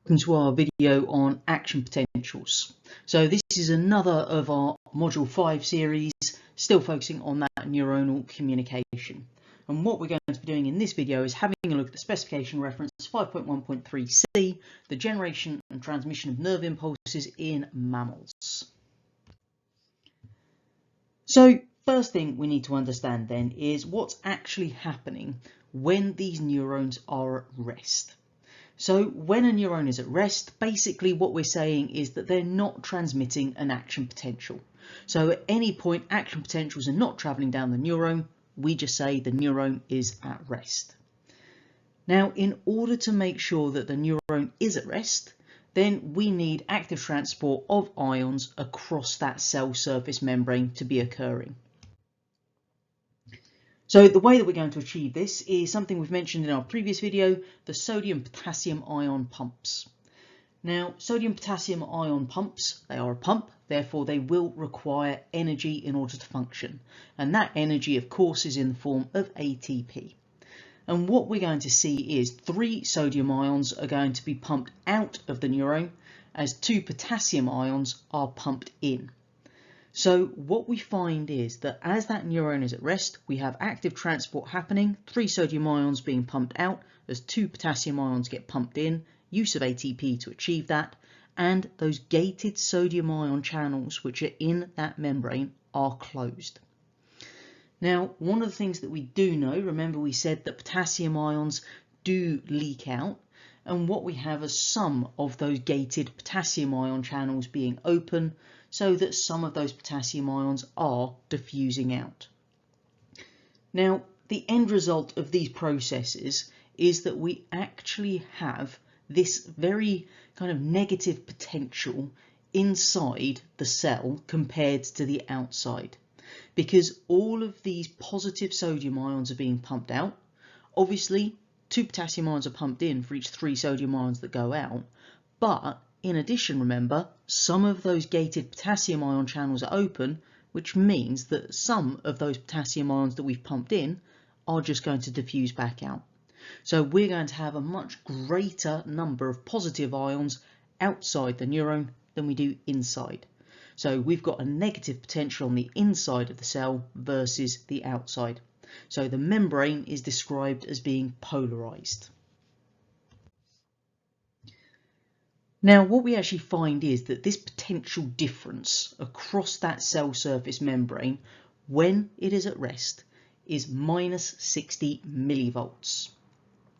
Welcome to our video on action potentials. So this is another of our module 5 series, still focusing on that neuronal communication. And what we're going to be doing in this video is having a look at the specification reference 5.1.3c, the generation and transmission of nerve impulses in mammals. So first thing we need to understand then is what's actually happening when these neurons are at rest. So when a neuron is at rest, basically what we're saying is that they're not transmitting an action potential. So at any point, action potentials are not traveling down the neuron. We just say the neuron is at rest. Now, in order to make sure that the neuron is at rest, then we need active transport of ions across that cell surface membrane to be occurring. So the way that we're going to achieve this is something we've mentioned in our previous video, the sodium-potassium ion pumps. Now, sodium-potassium ion pumps, they are a pump, therefore they will require energy in order to function. And that energy, of course, is in the form of ATP. And what we're going to see is 3 sodium ions are going to be pumped out of the neuron as 2 potassium ions are pumped in. So what we find is that as that neuron is at rest, we have active transport happening, 3 sodium ions being pumped out as 2 potassium ions get pumped in, use of ATP to achieve that, and those gated sodium ion channels which are in that membrane are closed. Now, one of the things that we do know, remember we said that potassium ions do leak out, and what we have is some of those gated potassium ion channels being open, so that some of those potassium ions are diffusing out. Now, the end result of these processes is that we actually have this very kind of negative potential inside the cell compared to the outside, because all of these positive sodium ions are being pumped out. Obviously, 2 potassium ions are pumped in for each 3 sodium ions that go out, but in addition, remember, some of those gated potassium ion channels are open, which means that some of those potassium ions that we've pumped in are just going to diffuse back out. So we're going to have a much greater number of positive ions outside the neuron than we do inside. So we've got a negative potential on the inside of the cell versus the outside. So the membrane is described as being polarized. Now, what we actually find is that this potential difference across that cell surface membrane, when it is at rest, is minus 60 millivolts.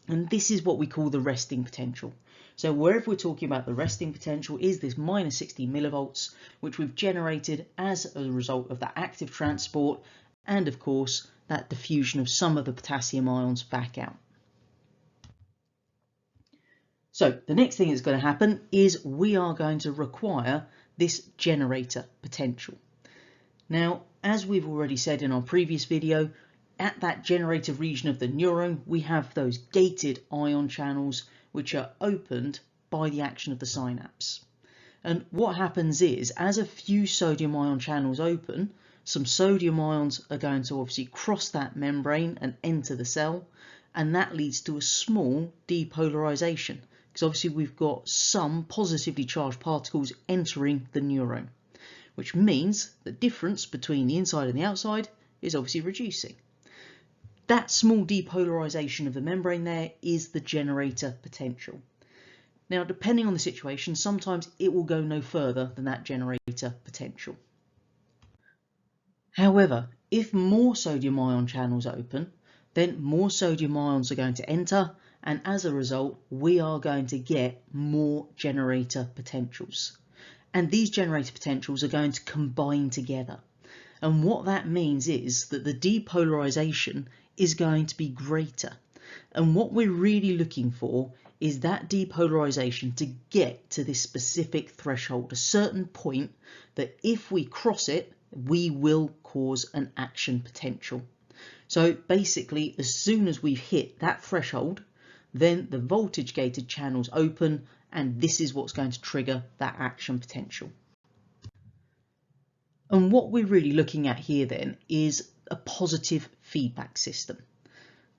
And this is what we call the resting potential. So wherever we're talking about the resting potential is this minus 60 millivolts, which we've generated as a result of that active transport and, of course, that diffusion of some of the potassium ions back out. So the next thing that's going to happen is we are going to require this generator potential. Now, as we've already said in our previous video, at that generator region of the neuron, we have those gated ion channels which are opened by the action of the synapse. And what happens is, as a few sodium ion channels open, some sodium ions are going to obviously cross that membrane and enter the cell, and that leads to a small depolarization. Because obviously we've got some positively charged particles entering the neuron, which means the difference between the inside and the outside is obviously reducing. That small depolarization of the membrane there is the generator potential. Now, depending on the situation, sometimes it will go no further than that generator potential. However, if more sodium ion channels open, then more sodium ions are going to enter, and as a result, we are going to get more generator potentials. And these generator potentials are going to combine together. And what that means is that the depolarization is going to be greater. And what we're really looking for is that depolarization to get to this specific threshold, a certain point that if we cross it, we will cause an action potential. So basically, as soon as we've hit that threshold, then the voltage gated channels open, and this is what's going to trigger that action potential. And what we're really looking at here then is a positive feedback system.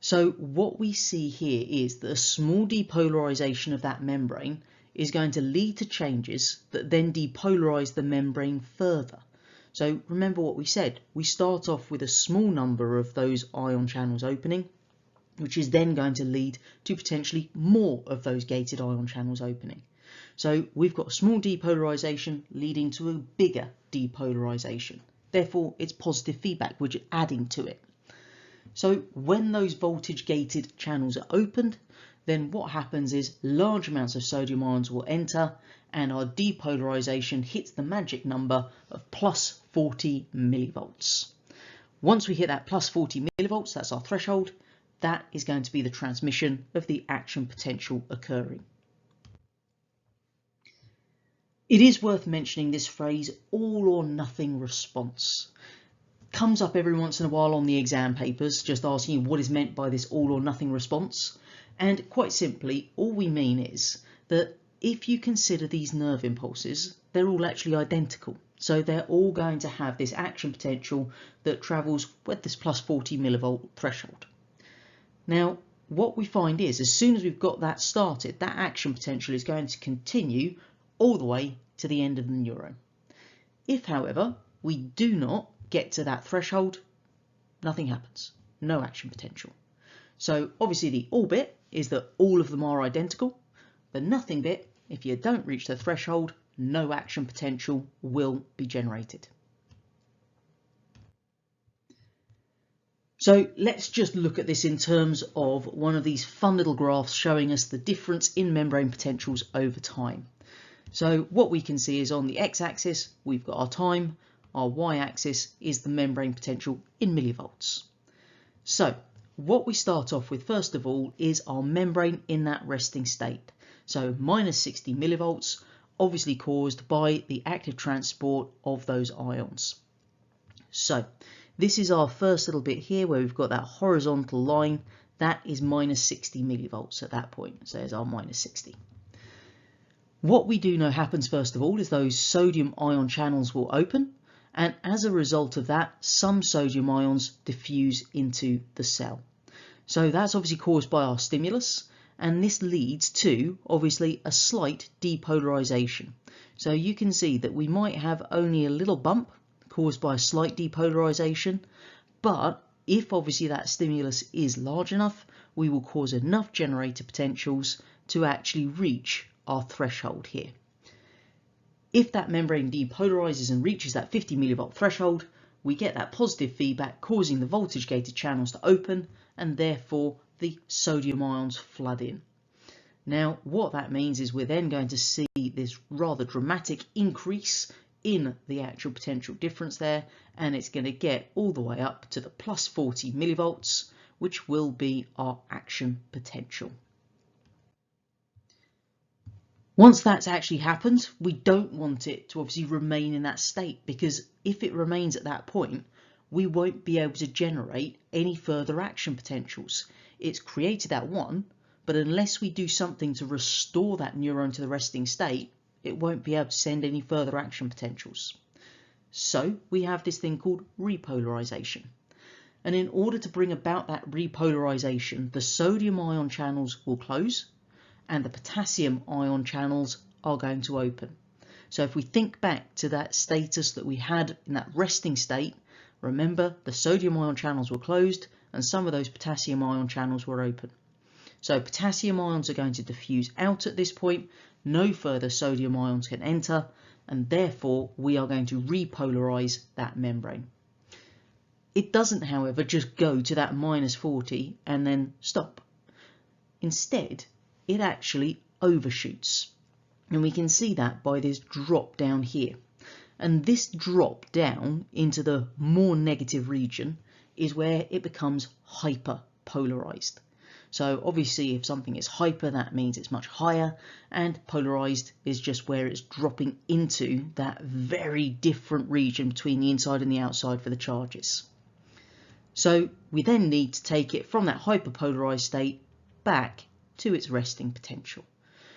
So what we see here is that a small depolarization of that membrane is going to lead to changes that then depolarize the membrane further. So remember what we said, we start off with a small number of those ion channels opening, which is then going to lead to potentially more of those gated ion channels opening. So we've got a small depolarization leading to a bigger depolarization. Therefore, it's positive feedback, which is adding to it. So when those voltage gated channels are opened, then what happens is large amounts of sodium ions will enter and our depolarization hits the magic number of plus 40 millivolts. Once we hit that plus 40 millivolts, that's our threshold, that is going to be the transmission of the action potential occurring. It is worth mentioning this phrase, all or nothing response. Comes up every once in a while on the exam papers, just asking you what is meant by this all or nothing response. And quite simply, all we mean is that if you consider these nerve impulses, they're all actually identical. So they're all going to have this action potential that travels with this plus 40 millivolt threshold. Now, what we find is as soon as we've got that started, that action potential is going to continue all the way to the end of the neuron. If, however, we do not get to that threshold, nothing happens, no action potential. So obviously the all bit is that all of them are identical. The nothing bit, if you don't reach the threshold, no action potential will be generated. So let's just look at this in terms of one of these fun little graphs showing us the difference in membrane potentials over time. So what we can see is on the x-axis, we've got our time, our y-axis is the membrane potential in millivolts. So what we start off with first of all is our membrane in that resting state. So minus 60 millivolts, obviously caused by the active transport of those ions. So this is our first little bit here where we've got that horizontal line, that is minus 60 millivolts at that point. So there's our minus 60. What we do know happens first of all is those sodium ion channels will open, and as a result of that, some sodium ions diffuse into the cell. So that's obviously caused by our stimulus, and this leads to obviously a slight depolarization. So you can see that we might have only a little bump caused by a slight depolarization, but if obviously that stimulus is large enough, we will cause enough generator potentials to actually reach our threshold here. If that membrane depolarizes and reaches that 50 millivolt threshold, we get that positive feedback causing the voltage gated channels to open and therefore the sodium ions flood in. Now what that means is we're then going to see this rather dramatic increase in the actual potential difference there, and it's going to get all the way up to the plus 40 millivolts, which will be our action potential. Once that's actually happened, we don't want it to obviously remain in that state, because if it remains at that point, we won't be able to generate any further action potentials. It's created that one, but unless we do something to restore that neuron to the resting state, it won't be able to send any further action potentials. So we have this thing called repolarization. And in order to bring about that repolarization, the sodium ion channels will close and the potassium ion channels are going to open. So if we think back to that status that we had in that resting state, remember the sodium ion channels were closed and some of those potassium ion channels were open. So potassium ions are going to diffuse out at this point, no further sodium ions can enter, and therefore we are going to repolarize that membrane. It doesn't, however, just go to that minus 40 and then stop. Instead, it actually overshoots. And we can see that by this drop down here. And this drop down into the more negative region is where it becomes hyperpolarized. So obviously if something is hyper, that means it's much higher, and polarized is just where it's dropping into that very different region between the inside and the outside for the charges. So we then need to take it from that hyperpolarized state back to its resting potential.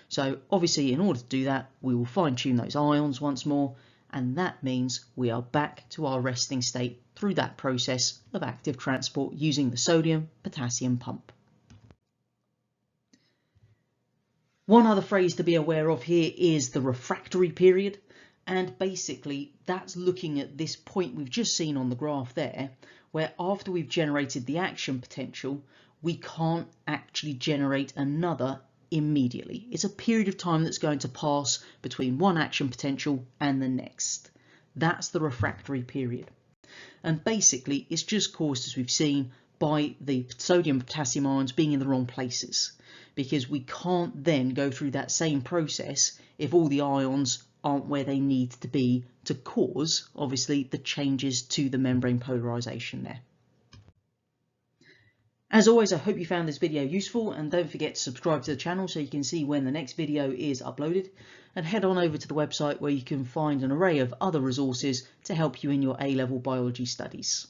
So obviously in order to do that, we will fine tune those ions once more, and that means we are back to our resting state through that process of active transport using the sodium-potassium pump. One other phrase to be aware of here is the refractory period, and basically that's looking at this point we've just seen on the graph there, where after we've generated the action potential, we can't actually generate another immediately. It's a period of time that's going to pass between one action potential and the next. That's the refractory period. And basically it's just caused, as we've seen, by the sodium and potassium ions being in the wrong places, because we can't then go through that same process if all the ions aren't where they need to be to cause, obviously, the changes to the membrane polarization there. As always, I hope you found this video useful, and don't forget to subscribe to the channel so you can see when the next video is uploaded, and head on over to the website where you can find an array of other resources to help you in your A-level biology studies.